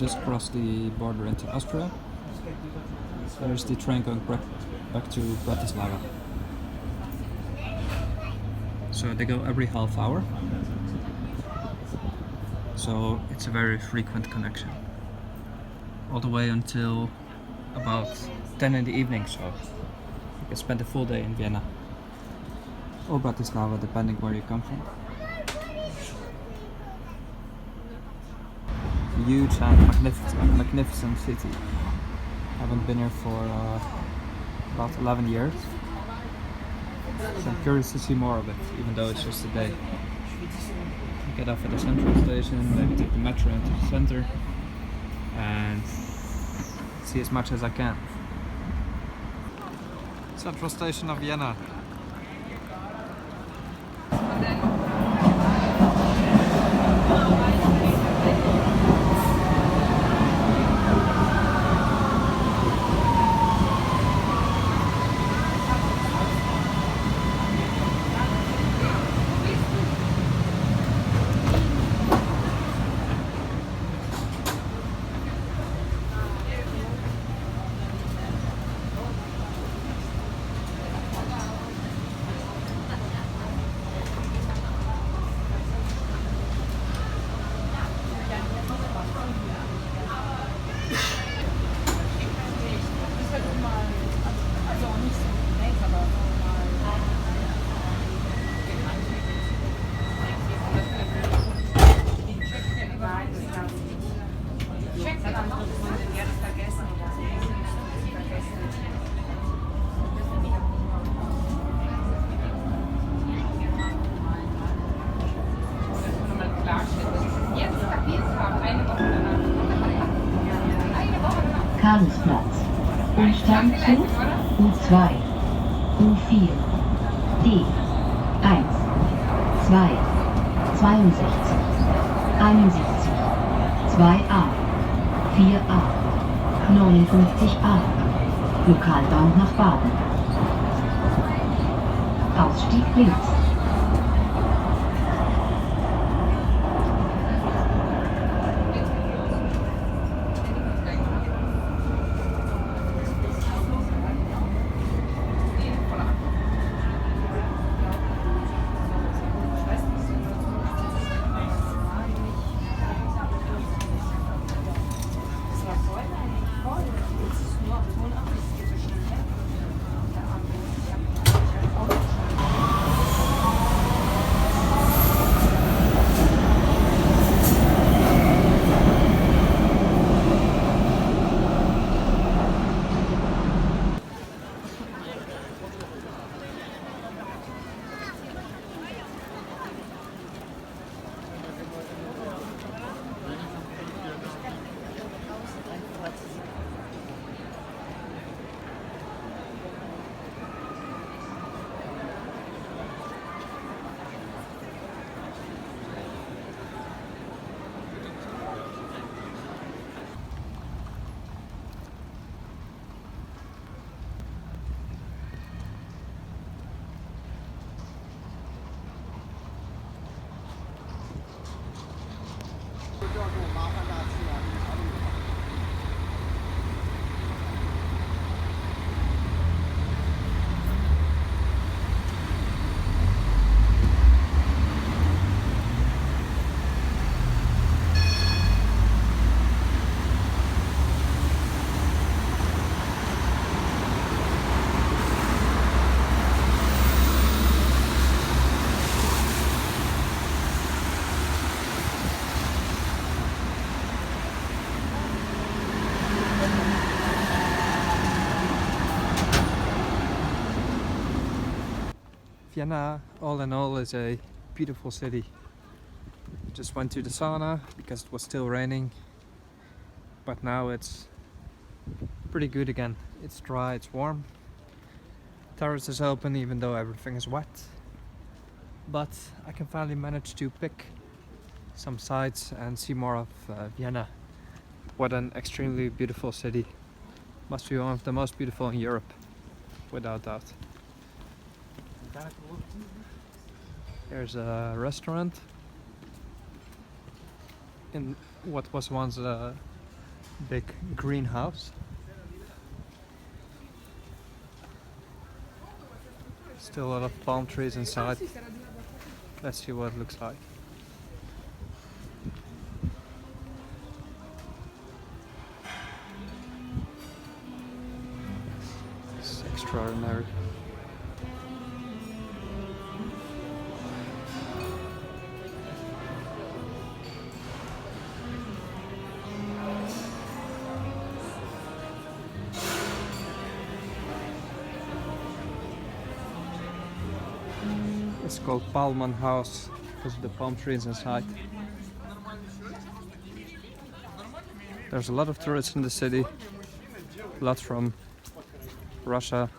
just crossed the border into Austria. There's the train going back to Bratislava. So they go every half hour. So it's a very frequent connection. All the way until about 10 in the evening, so you can spend a full day in Vienna or Bratislava, depending where you come from. Huge and magnificent city. Haven't been here for about 11 years. So I'm curious to see more of it, even though it's just a day. Get off at the central station, maybe take the metro into the center, and see as much as I can. Central station of Vienna. Karlsplatz. Umsteigenzug U2, U4, D, 1, 2, 62, 71, 2a, 4a, 59a. Lokalbahn nach Baden. Ausstieg links. Vienna, all in all, is a beautiful city. Just went to the sauna because it was still raining, but now it's pretty good again. It's dry, it's warm. Terrace is open even though everything is wet. But I can finally manage to pick some sights and see more of Vienna. What an extremely beautiful city. Must be one of the most beautiful in Europe, without doubt. Here's a restaurant in what was once a big greenhouse. Still a lot of palm trees inside. Let's see what it looks like. It's extraordinary. It's called Palman House because of the palm trees inside. There's a lot of tourists in the city, a lot from Russia,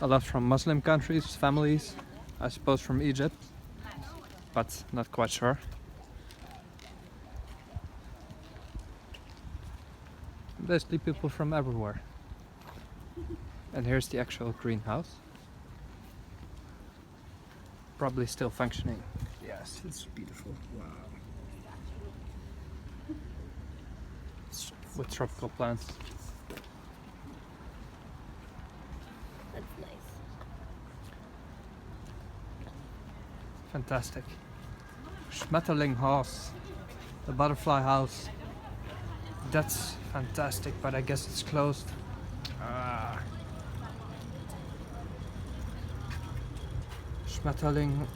a lot from Muslim countries, families, I suppose from Egypt, but not quite sure. Basically people from everywhere. And here's the actual greenhouse. Probably still functioning. Yes, it's beautiful. Wow. It's with tropical plants. That's nice. Fantastic. Schmetterlinghaus, the butterfly house. That's fantastic, but I guess it's closed. Ah. Schmetterlinghaus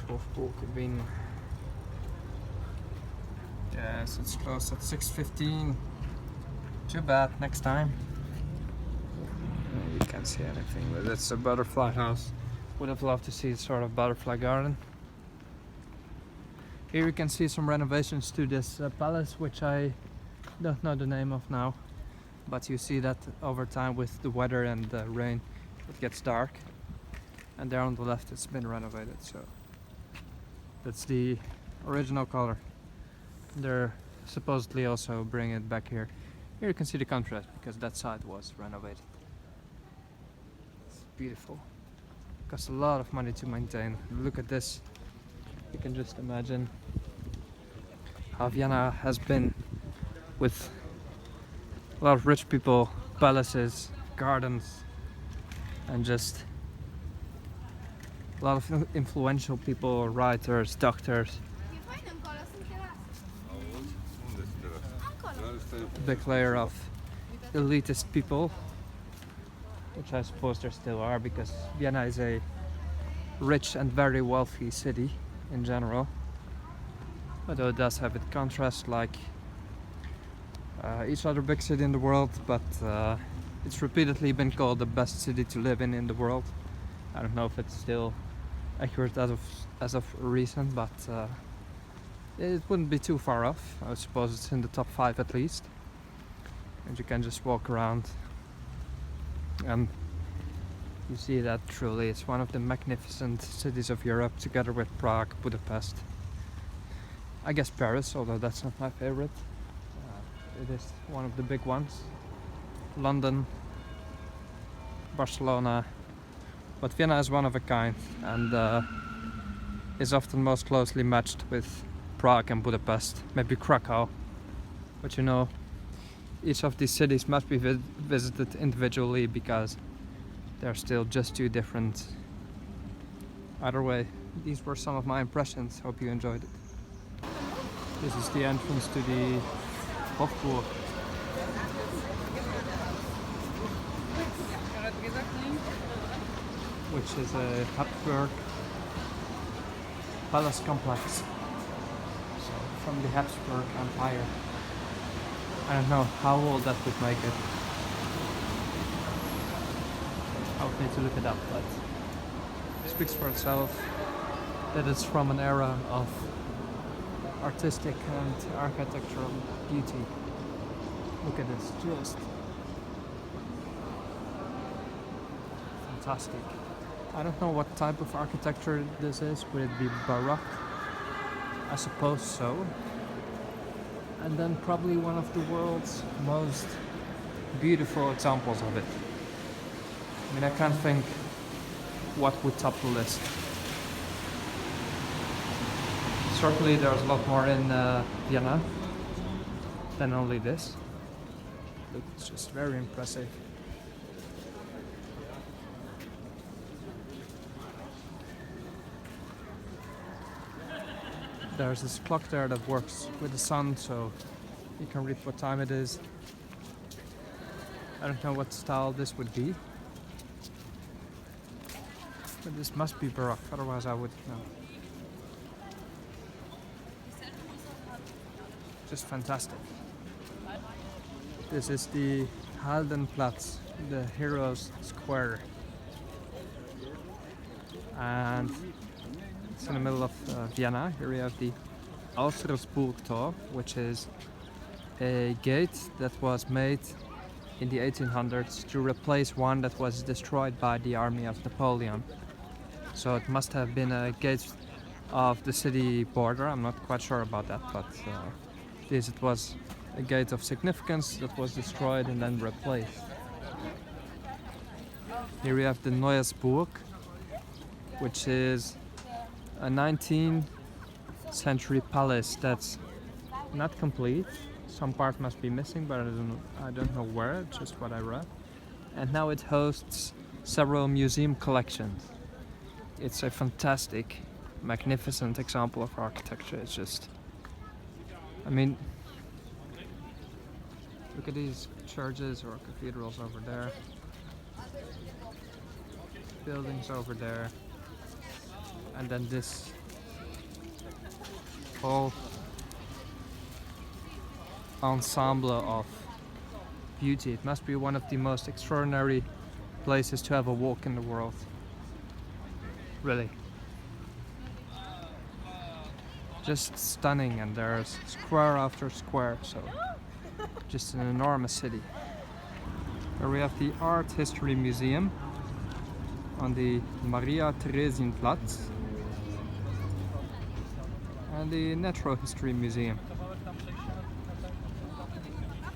Hochburg Wien. Yes, it's closed at 6:15. Too bad, next time. You can't see anything, but it's a butterfly house. Would have loved to see a sort of butterfly garden. Here you can see some renovations to this palace, which I don't know the name of now. But you see that over time with the weather and the rain, it gets dark. And there on the left it's been renovated, so that's the original color. They're supposedly also bringing it back here. Here you can see the contrast because that side was renovated. It's beautiful. Costs a lot of money to maintain. Look at this. You can just imagine how Vienna has been with a lot of rich people, palaces, gardens, and just a lot of influential people, writers, doctors. A big layer of elitist people, which I suppose there still are because Vienna is a rich and very wealthy city in general. Although it does have its contrast like each other big city in the world, but it's repeatedly been called the best city to live in the world. I don't know if it's still accurate as of recent, but it wouldn't be too far off. I suppose it's in the top 5 at least. And you can just walk around and you see that truly it's one of the magnificent cities of Europe, together with Prague, Budapest. I guess Paris, although that's not my favorite. It is one of the big ones. London, Barcelona, but Vienna is one of a kind and is often most closely matched with Prague and Budapest, maybe Krakow. But you know, each of these cities must be visited individually because they're still just too different. Either way, these were some of my impressions. Hope you enjoyed it. This is the entrance to the Hofburg. Which is a Habsburg palace complex. So from the Habsburg Empire. I don't know how old that would make it. I would need to look it up, but it speaks for itself that it's from an era of artistic and architectural beauty. Look at this, just fantastic. I don't know what type of architecture this is. Would it be Baroque? I suppose so. And then probably one of the world's most beautiful examples of it. I mean, I can't think what would top the list. certainly there's a lot more in Vienna than only this. Look, it's just very impressive. There's this clock there that works with the sun, so you can read what time it is. I don't know what style this would be, but this must be Baroque, otherwise I wouldn't know. Just fantastic. This is the Heldenplatz, the Heroes Square, and it's in the middle of Vienna. Here we have the Attar Square, which is a gate that was made in the 1800s to replace one that was destroyed by the army of Napoleon. So it must have been a gate of the city border. I'm not quite sure about that, but this it was a gate of significance that was destroyed and then replaced. Here we have the Neues Burg, which is a 19th century palace that's not complete. Some part must be missing, but I don't know where, just what I read. And now it hosts several museum collections. It's a fantastic, magnificent example of architecture. It's just, I mean, look at these churches or cathedrals over there. Buildings over there. And then this whole ensemble of beauty. It must be one of the most extraordinary places to have a walk in the world. Really. Just stunning, and there's square after square, so just an enormous city. Here we have the Art History Museum on the Maria Theresienplatz and the Natural History Museum.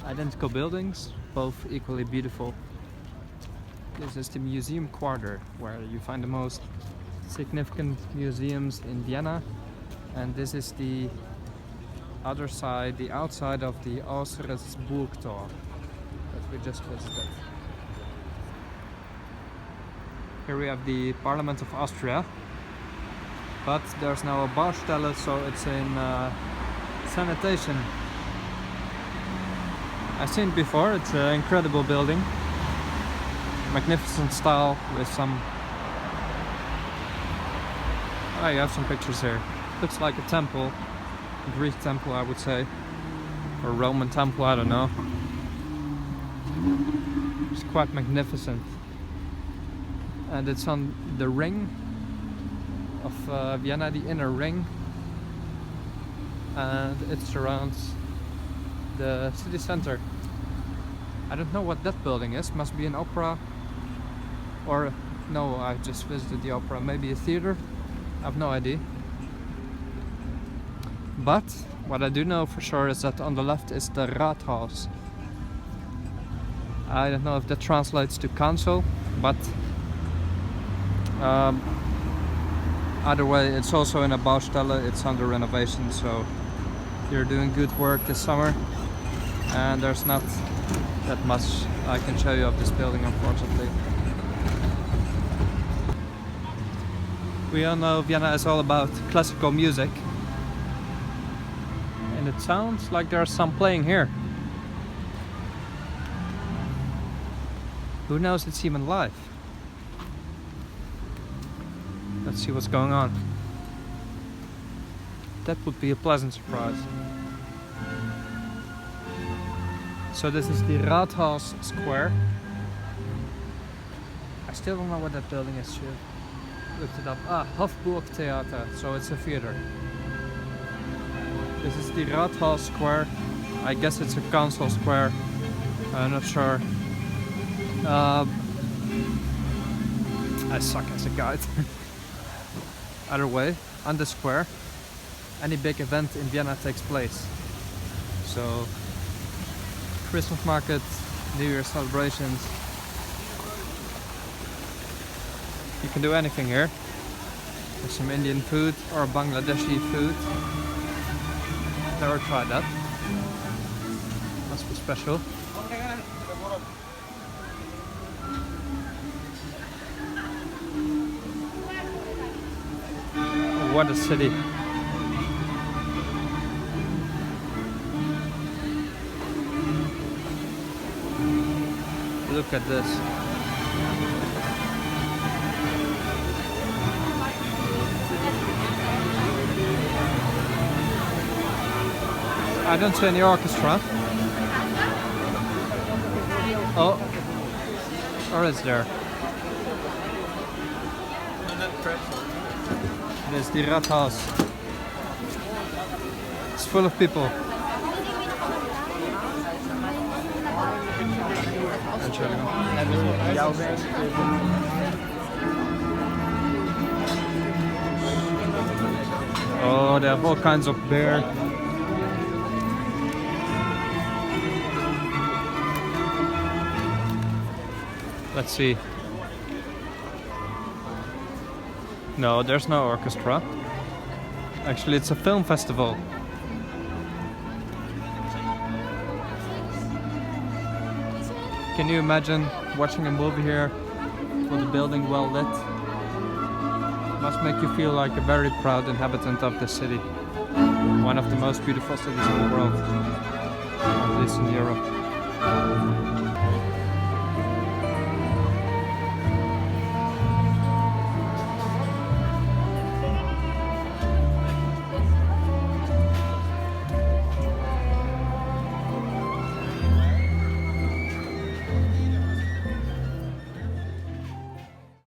Identical buildings, both equally beautiful. This is the museum quarter, where you find the most significant museums in Vienna, and this is the other side, the outside of the Äußeres Burgtor that we just visited. Here we have the Parliament of Austria, but there's now a Baustelle, so it's in sanitation. I've seen it before. It's an incredible building, magnificent style with some. Oh, you have some pictures here. Looks like a temple, a Greek temple, I would say, or Roman temple. I don't know. It's quite magnificent, and it's on the ring of Vienna, the inner ring, and it surrounds the city center. I don't know what that building is. Must be an opera, or no, I just visited the opera. Maybe a theater. I have no idea. But what I do know for sure is that on the left is the Rathaus. I don't know if that translates to council, but either way, it's also in a Baustelle. It's under renovation, so you're doing good work this summer, and there's not that much I can show you of this building, unfortunately. We all know Vienna is all about classical music, and it sounds like there's some playing here. Who knows, it's even live. Let's see what's going on. That would be a pleasant surprise. So this is the Rathaus Square. I still don't know what that building is. Shit. Looked it up. Ah, Hofburgtheater. So it's a theater. This is the Rathaus Square. I guess it's a council square. I'm not sure. I suck as a guide. Either way, on the square, any big event in Vienna takes place. So, Christmas market, New Year celebrations. You can do anything here. There's some Indian food or Bangladeshi food. Never tried that. Must be special. What a city. Look at this. I don't see any orchestra. Oh, or is there? There's the Rathaus. It's full of people. Oh, they have all kinds of beer. Let's see. No, there's no orchestra. Actually, it's a film festival. Can you imagine watching a movie here with the building well lit? Must make you feel like a very proud inhabitant of the city. One of the most beautiful cities in the world, at least in Europe.